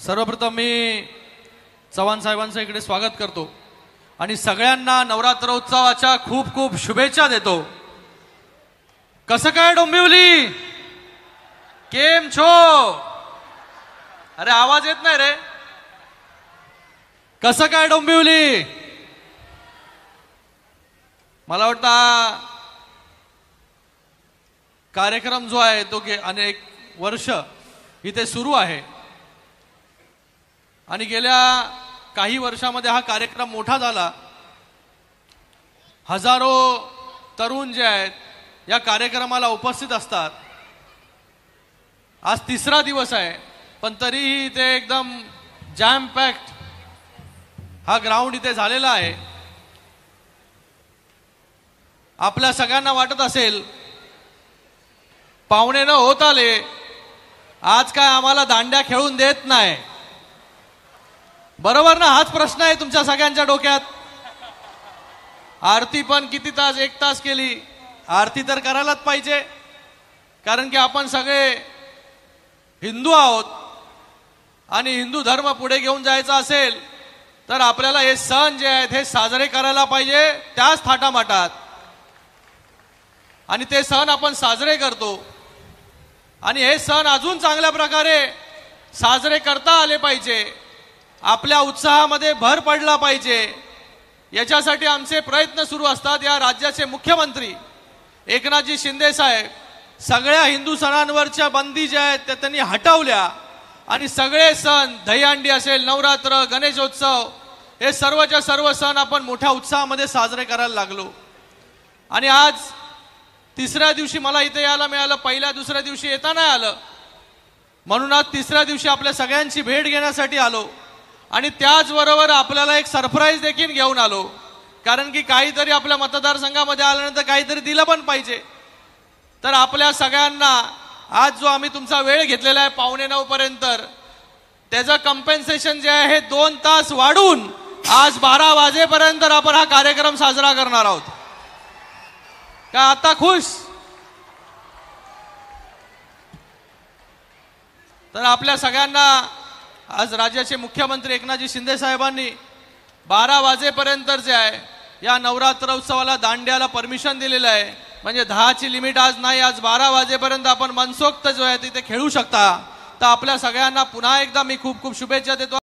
सर्वप्रथम मी चव्हाण साहेबांचं इकडे स्वागत करतो आणि सगळ्यांना नवरात्र उत्सवाच्या खूप खूप शुभेच्छा देतो। कसं काय डोंबिवली, केम छो? अरे आवाज येत नाही रे। कसं काय डोंबिवली? मला वाटतं कार्यक्रम जो आहे तो अनेक वर्ष इथे सुरू आहे आणि गेल्या काही वर्षांमध्ये हा कार्यक्रम मोठा झाला। हजारो तरुण जे आहेत या कार्यक्रमाला उपस्थित असतात। आज तिसरा दिवस आहे पण तरीही इथे एकदम जॅम पॅक्ड हा ग्राउंड इथे झालेला आहे। आपल्या सगळ्यांना वाटत असेल पाहुणे न होत आले, आज काय आम्हाला दांड्या खेळून देत नाही, बरोबर ना? हाच प्रश्न आहे तुमच्या सगळ्यांच्या डोक्यात। आरती पण किती तास, 1 तास केली, आरती तर करायलाच पाहिजे कारण की आपण सगळे हिंदू आहोत आणि हिंदू धर्म पुढे घेऊन जायचा असेल तर आपल्याला हे सण जे आहेत हे साजरे करायला पाहिजे त्याच थाटामाटात। आणि ते सण आपण साजरे करतो आणि हे सण अजून चांगल्या प्रकारे साजरे करता आले पाहिजे, आपल्या उत्साहामध्ये भर पडला पाहिजे, याच्यासाठी आमचे प्रयत्न सुरू असतात। या राज्याचे मुख्यमंत्री एकनाथजी शिंदे साहेब सगळ्या हिंदू सणांवरच्या बंदी ज्या आहेत त्या त्यांनी हटवल्या आणि सगळे सण, दहीहंडी असेल, नवरात्र, गणेशोत्सव, हे सर्वच्या सर्व सण आपण मोठ्या उत्साहामध्ये साजरे करायला लागलो। आणि आज तिसऱ्या दिवशी मला इथे यायला मिळालं, पहिल्या दुसऱ्या दिवशी येता नाही आलं, म्हणून आज तिसऱ्या दिवशी आपल्या सगळ्यांची भेट घेण्यासाठी आलो आणि त्याचबरोबर आपल्याला एक सरप्राईज देखील घेऊन आलो कारण की काहीतरी आपल्या मतदारसंघामध्ये आल्यानंतर काहीतरी दिलं पण पाहिजे। तर आपल्या सगळ्यांना आज जो आम्ही तुमचा वेळ घेतलेला आहे 8:45 पर्यंत, त्याचं कम्पेन्सेशन जे आहे हे 2 तास वाढून आज 12 वाजेपर्यंत आपण हा कार्यक्रम साजरा करणार आहोत। का आता खुश? तर आपल्या सगळ्यांना आज राज्याचे मुख्यमंत्री एकनाथजी शिंदे साहेबांनी 12 वाजेपर्यंत जे आहे या नवरात्र उत्सवाला दांड्याला परमिशन दिलेलं आहे, म्हणजे 10ची लिमिट आज नाही, आज 12 वाजेपर्यंत आपण मनसोक्त जो आहे तिथे खेळू शकता। तर आपल्या सगळ्यांना पुन्हा एकदा मी खूप खूप शुभेच्छा देतो।